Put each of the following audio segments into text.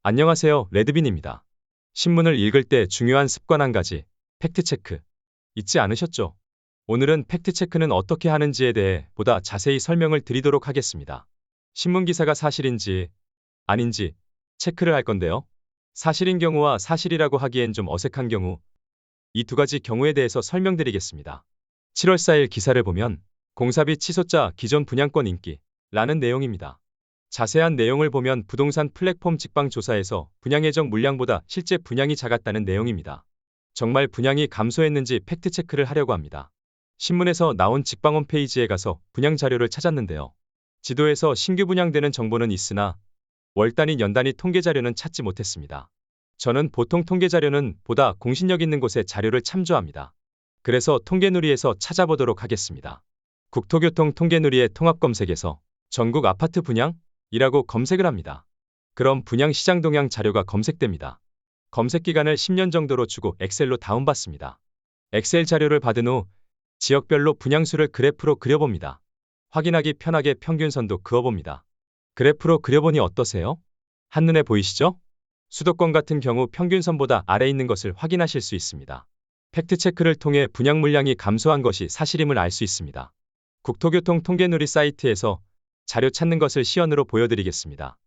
안녕하세요. 레드빈입니다. 신문을 읽을 때 중요한 습관 한 가지, 팩트체크. 잊지 않으셨죠? 오늘은 팩트체크는 어떻게 하는지에 대해 보다 자세히 설명을 드리도록 하겠습니다. 신문 기사가 사실인지 아닌지 체크를 할 건데요. 사실인 경우와 사실이라고 하기엔 좀 어색한 경우, 이 두 가지 경우에 대해서 설명드리겠습니다. 7월 4일 기사를 보면 공사비 치솟자 기존 분양권 인기라는 내용입니다. 자세한 내용을 보면 부동산 플랫폼 직방조사에서 분양 예정 물량보다 실제 분양이 작았다는 내용입니다. 정말 분양이 감소했는지 팩트체크를 하려고 합니다. 신문에서 나온 직방 홈페이지에 가서 분양 자료를 찾았는데요. 지도에서 신규 분양되는 정보는 있으나 월 단위, 년 단위 통계 자료는 찾지 못했습니다. 저는 보통 통계 자료는 보다 공신력 있는 곳의 자료를 참조합니다. 그래서 통계누리에서 찾아보도록 하겠습니다. 국토교통 통계누리의 통합검색에서 전국 아파트 분양? 이라고 검색을 합니다. 그럼 분양 시장 동향 자료가 검색됩니다. 검색 기간을 10년 정도로 주고 엑셀로 다운받습니다. 엑셀 자료를 받은 후 지역별로 분양수를 그래프로 그려봅니다. 확인하기 편하게 평균선도 그어봅니다. 그래프로 그려보니 어떠세요? 한눈에 보이시죠? 수도권 같은 경우 평균선보다 아래 있는 것을 확인하실 수 있습니다. 팩트체크를 통해 분양 물량이 감소한 것이 사실임을 알 수 있습니다. 국토교통 통계누리 사이트에서 자료 찾는 것을 시연으로 보여드리겠습니다.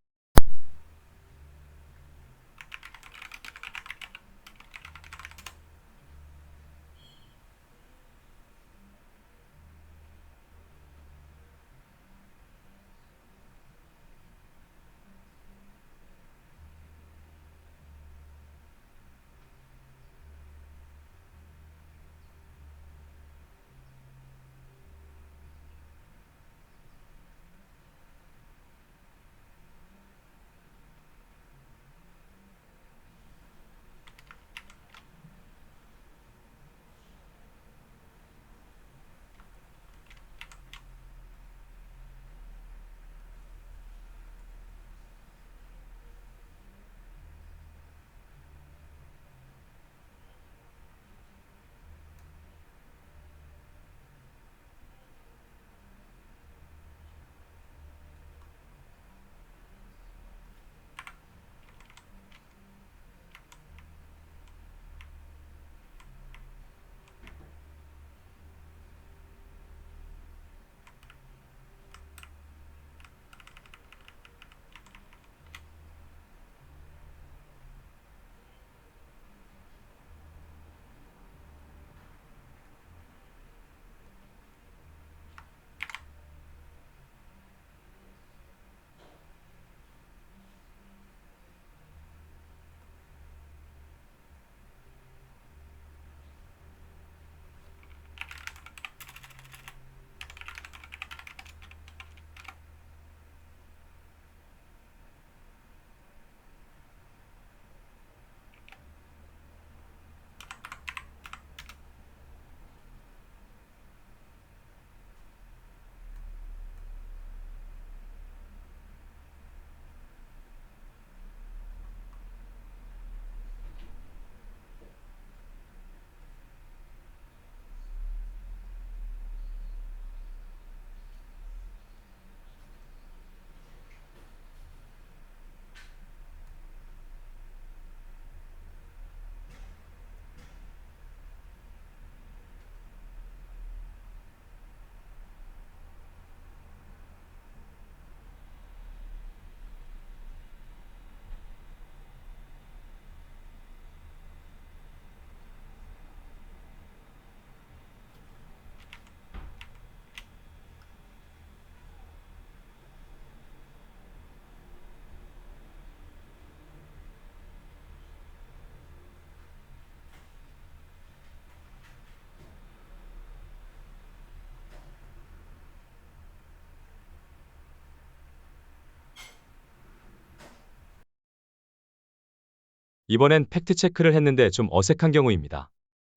이번엔 팩트체크를 했는데 좀 어색한 경우입니다.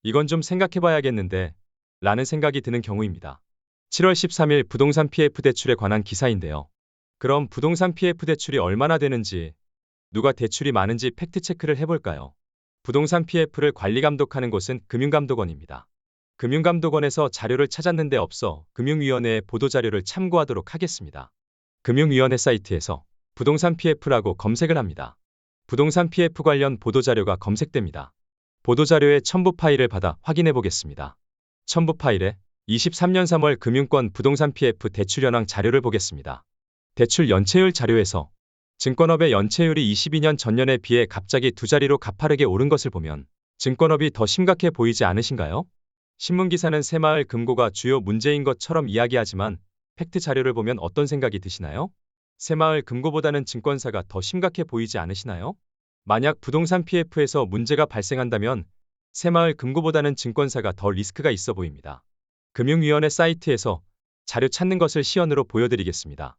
이건 좀 생각해봐야겠는데 라는 생각이 드는 경우입니다. 7월 13일 부동산 PF 대출에 관한 기사인데요. 그럼 부동산 PF 대출이 얼마나 되는지, 누가 대출이 많은지 팩트체크를 해볼까요? 부동산 PF를 관리 감독하는 곳은 금융감독원입니다. 금융감독원에서 자료를 찾았는데 없어 금융위원회의 보도자료를 참고하도록 하겠습니다. 금융위원회 사이트에서 부동산 PF라고 검색을 합니다. 부동산 PF 관련 보도자료가 검색됩니다. 보도자료의 첨부 파일을 받아 확인해 보겠습니다. 첨부 파일에 23년 3월 금융권 부동산 PF 대출 현황 자료를 보겠습니다. 대출 연체율 자료에서 증권업의 연체율이 22년 전년에 비해 갑자기 두 자리로 가파르게 오른 것을 보면 증권업이 더 심각해 보이지 않으신가요? 신문기사는 새마을 금고가 주요 문제인 것처럼 이야기하지만 팩트 자료를 보면 어떤 생각이 드시나요? 새마을 금고보다는 증권사가 더 심각해 보이지 않으시나요? 만약 부동산 PF에서 문제가 발생한다면 새마을 금고보다는 증권사가 더 리스크가 있어 보입니다. 금융위원회 사이트에서 자료 찾는 것을 시연으로 보여드리겠습니다.